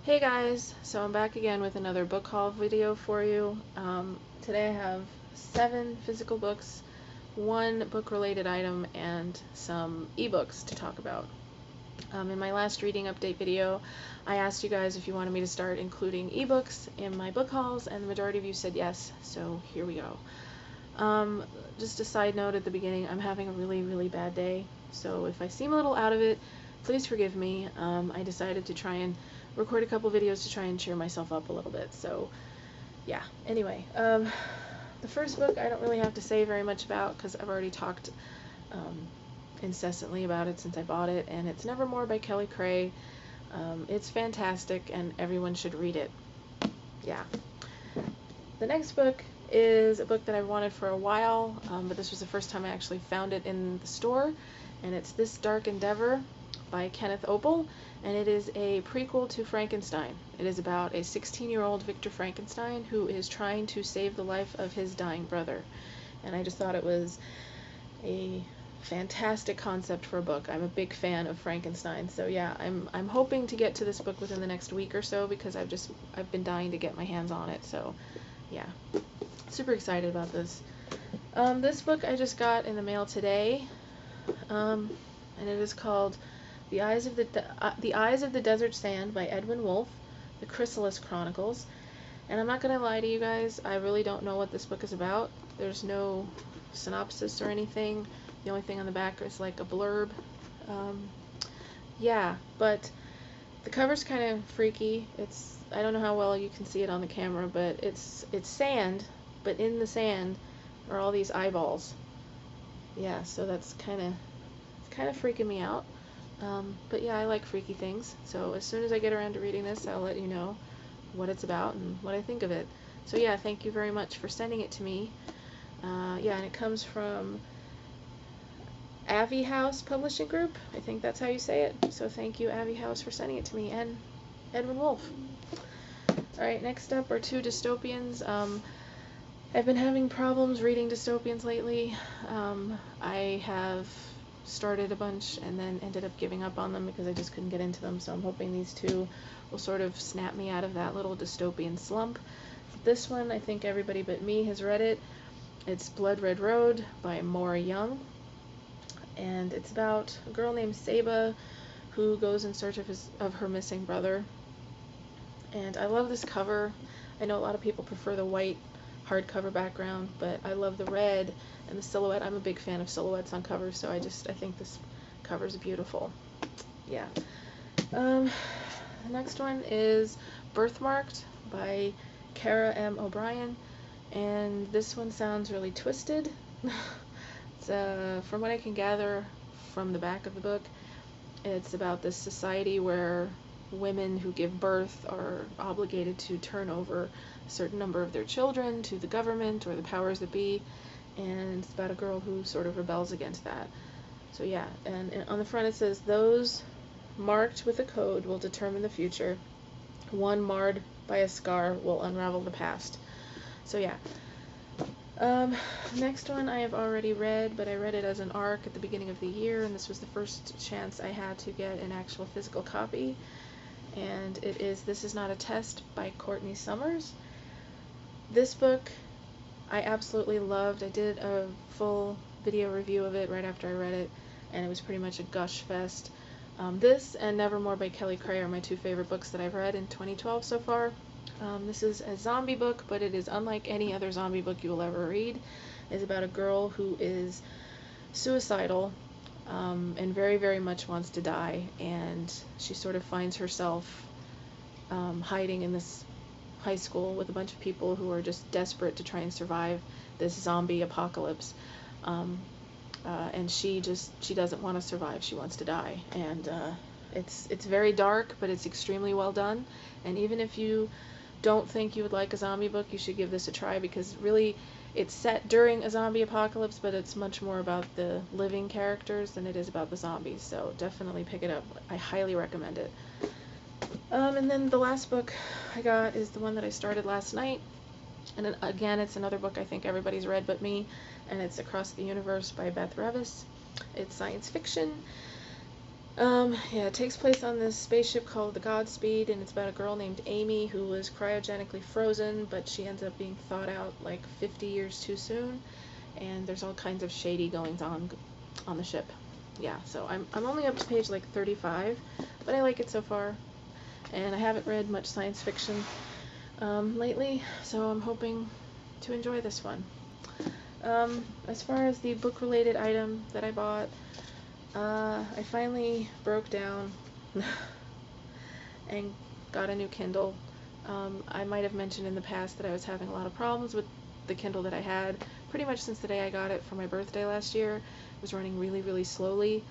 Hey guys, so I'm back again with another book haul video for you. Today I have 7 physical books, 1 book related item, and some ebooks to talk about. In my last reading update video, I asked you guys if you wanted me to start including ebooks in my book hauls, and the majority of you said yes, so here we go. Just a side note at the beginning, I'm having a really bad day, so if I seem a little out of it, please forgive me. I decided to try and record a couple videos to try and cheer myself up a little bit, so yeah. Anyway, the first book I don't really have to say very much about because I've already talked incessantly about it since I bought it, and it's Nevermore by Kelly Cray. It's fantastic and everyone should read it. Yeah. The next book is a book that I've wanted for a while, but this was the first time I actually found it in the store, and it's This Dark Endeavor by Kenneth Oppel, and it is a prequel to Frankenstein. It is about a 16-year-old Victor Frankenstein who is trying to save the life of his dying brother, and I just thought it was a fantastic concept for a book. I'm a big fan of Frankenstein, so yeah, I'm hoping to get to this book within the next week or so because I've been dying to get my hands on it, so yeah, super excited about this. This book I just got in the mail today, and it is called The Eyes of the Desert Sand by Edwin Wolfe, The Chrysalis Chronicles. And I'm not gonna lie to you guys, I really don't know what this book is about. There's no synopsis or anything. The only thing on the back is like a blurb. Yeah, but the cover's kind of freaky. I don't know how well you can see it on the camera, but it's sand, but in the sand are all these eyeballs. Yeah, so that's kind of freaking me out. But yeah, I like freaky things. So as soon as I get around to reading this, I'll let you know what it's about and what I think of it. So yeah, thank you very much for sending it to me. Yeah, and it comes from Avi House Publishing Group. I think that's how you say it. So thank you, Avi House, for sending it to me, and Edwin Wolfe. Alright, next up are 2 dystopians. I've been having problems reading dystopians lately. I have started a bunch and then ended up giving up on them because I just couldn't get into them, so I'm hoping these 2 will sort of snap me out of that little dystopian slump. This one, I think everybody but me has read it. It's Blood Red Road by Maura Young, and it's about a girl named Saba who goes in search of her missing brother. And I love this cover. I know a lot of people prefer the white hardcover background, but I love the red and the silhouette. I'm a big fan of silhouettes on covers, so I think this cover is beautiful. Yeah. The next one is Birthmarked by Kara M. O'Brien, and this one sounds really twisted. It's, from what I can gather from the back of the book, it's about this society where women who give birth are obligated to turn over a certain number of their children to the government or the powers that be, and it's about a girl who sort of rebels against that. So yeah, and on the front it says, "Those marked with a code will determine the future. One marred by a scar will unravel the past." So yeah. Next one I have already read, but I read it as an ARC at the beginning of the year, and this was the first chance I had to get an actual physical copy. And it is This Is Not a Test by Courtney Summers. This book I absolutely loved. I did a full video review of it right after I read it, and it was pretty much a gush fest. This and Nevermore by Kelly Cray are my 2 favorite books that I've read in 2012 so far. This is a zombie book, but it is unlike any other zombie book you will ever read. It's about a girl who is suicidal and very much wants to die, and she sort of finds herself hiding in this high school with a bunch of people who are just desperate to try and survive this zombie apocalypse. And she doesn't want to survive, she wants to die. And it's very dark, but it's extremely well done. And even if you don't think you would like a zombie book, you should give this a try, because really it's set during a zombie apocalypse, but it's much more about the living characters than it is about the zombies, so definitely pick it up. I highly recommend it. And then the last book I got is the one that I started last night, and again, it's another book I think everybody's read but me, and it's Across the Universe by Beth Revis. It's science fiction. Yeah, it takes place on this spaceship called the Godspeed, and it's about a girl named Amy who was cryogenically frozen, but she ends up being thawed out like 50 years too soon, and there's all kinds of shady goings on the ship. Yeah, so I'm only up to page like 35, but I like it so far, and I haven't read much science fiction lately, so I'm hoping to enjoy this one. As far as the book-related item that I bought, I finally broke down and got a new Kindle. I might have mentioned in the past that I was having a lot of problems with the Kindle that I had pretty much since the day I got it for my birthday last year. It was running really, really slowly.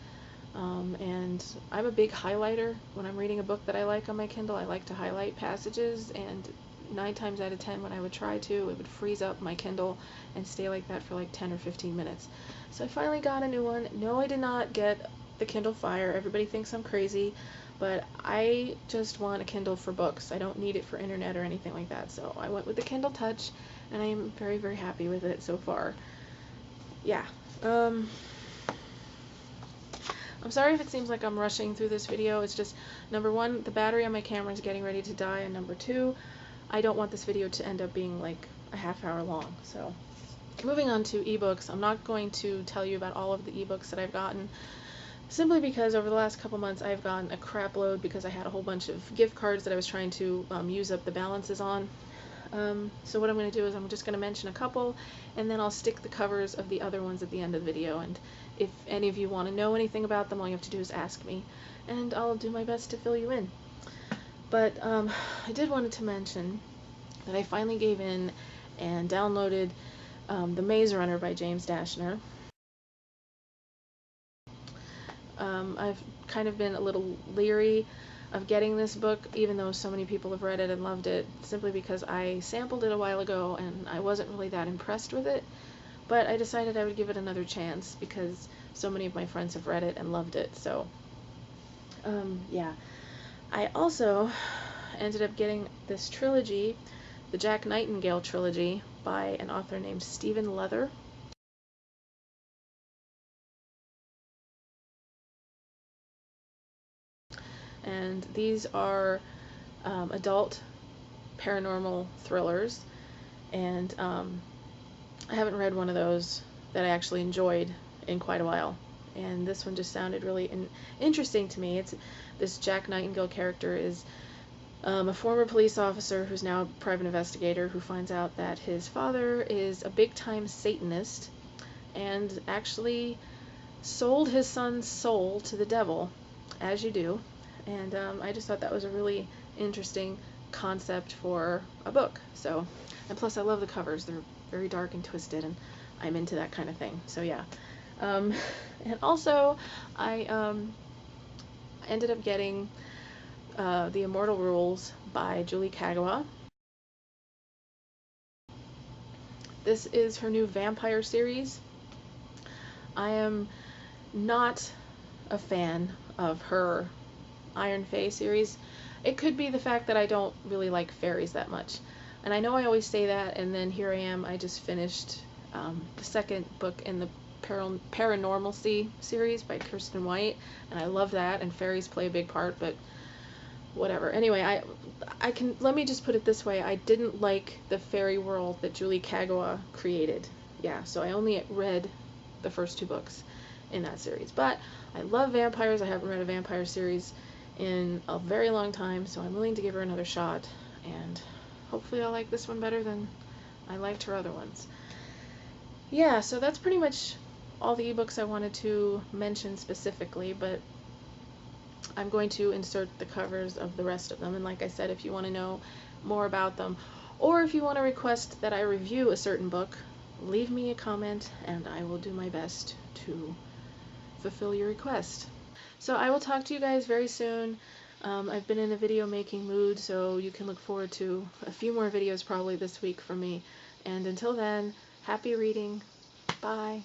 And I'm a big highlighter. When I'm reading a book that I like on my Kindle, I like to highlight passages, and 9 times out of 10 when I would try to, it would freeze up my Kindle and stay like that for like 10 or 15 minutes. So I finally got a new one. No, I did not get the Kindle Fire. Everybody thinks I'm crazy, but I just want a Kindle for books. I don't need it for internet or anything like that. So I went with the Kindle Touch, and I am very, very happy with it so far. Yeah. I'm sorry if it seems like I'm rushing through this video. It's just, number one, the battery on my camera is getting ready to die, and number two, I don't want this video to end up being like a half hour long. So, moving on to ebooks, I'm not going to tell you about all of the ebooks that I've gotten, simply because over the last couple months I've gotten a crap load because I had a whole bunch of gift cards that I was trying to use up the balances on. So what I'm going to do is I'm just going to mention a couple, and then I'll stick the covers of the other ones at the end of the video, and if any of you want to know anything about them, all you have to do is ask me, and I'll do my best to fill you in. But I did want to mention that I finally gave in and downloaded The Maze Runner by James Dashner. I've kind of been a little leery of getting this book, even though so many people have read it and loved it, simply because I sampled it a while ago and I wasn't really that impressed with it, but I decided I would give it another chance because so many of my friends have read it and loved it. So yeah. I also ended up getting this trilogy, the Jack Nightingale trilogy, by an author named Stephen Leather. And these are adult paranormal thrillers, and I haven't read one of those that I actually enjoyed in quite a while, and this one just sounded really interesting to me. This Jack Nightingale character is a former police officer who's now a private investigator who finds out that his father is a big-time Satanist and actually sold his son's soul to the devil, as you do. And I just thought that was a really interesting concept for a book. So, and plus I love the covers. They're very dark and twisted, and I'm into that kind of thing. So yeah. And also, I ended up getting The Immortal Rules by Julie Kagawa. This is her new vampire series. I am not a fan of her Iron Fae series. It could be the fact that I don't really like fairies that much. And I know I always say that, and then here I am, I just finished the second book in the Paranormalcy series by Kirsten White, and I love that, and fairies play a big part, but whatever. Anyway, let me just put it this way, I didn't like the fairy world that Julie Kagawa created. Yeah, so I only read the first 2 books in that series. But I love vampires. I haven't read a vampire series in a very long time, so I'm willing to give her another shot, and hopefully I'll like this one better than I liked her other ones. Yeah, so that's pretty much all the ebooks I wanted to mention specifically, but I'm going to insert the covers of the rest of them, and like I said, if you want to know more about them, or if you want to request that I review a certain book, leave me a comment and I will do my best to fulfill your request. So I will talk to you guys very soon. I've been in a video making mood, so you can look forward to a few more videos probably this week from me. And until then, happy reading. Bye.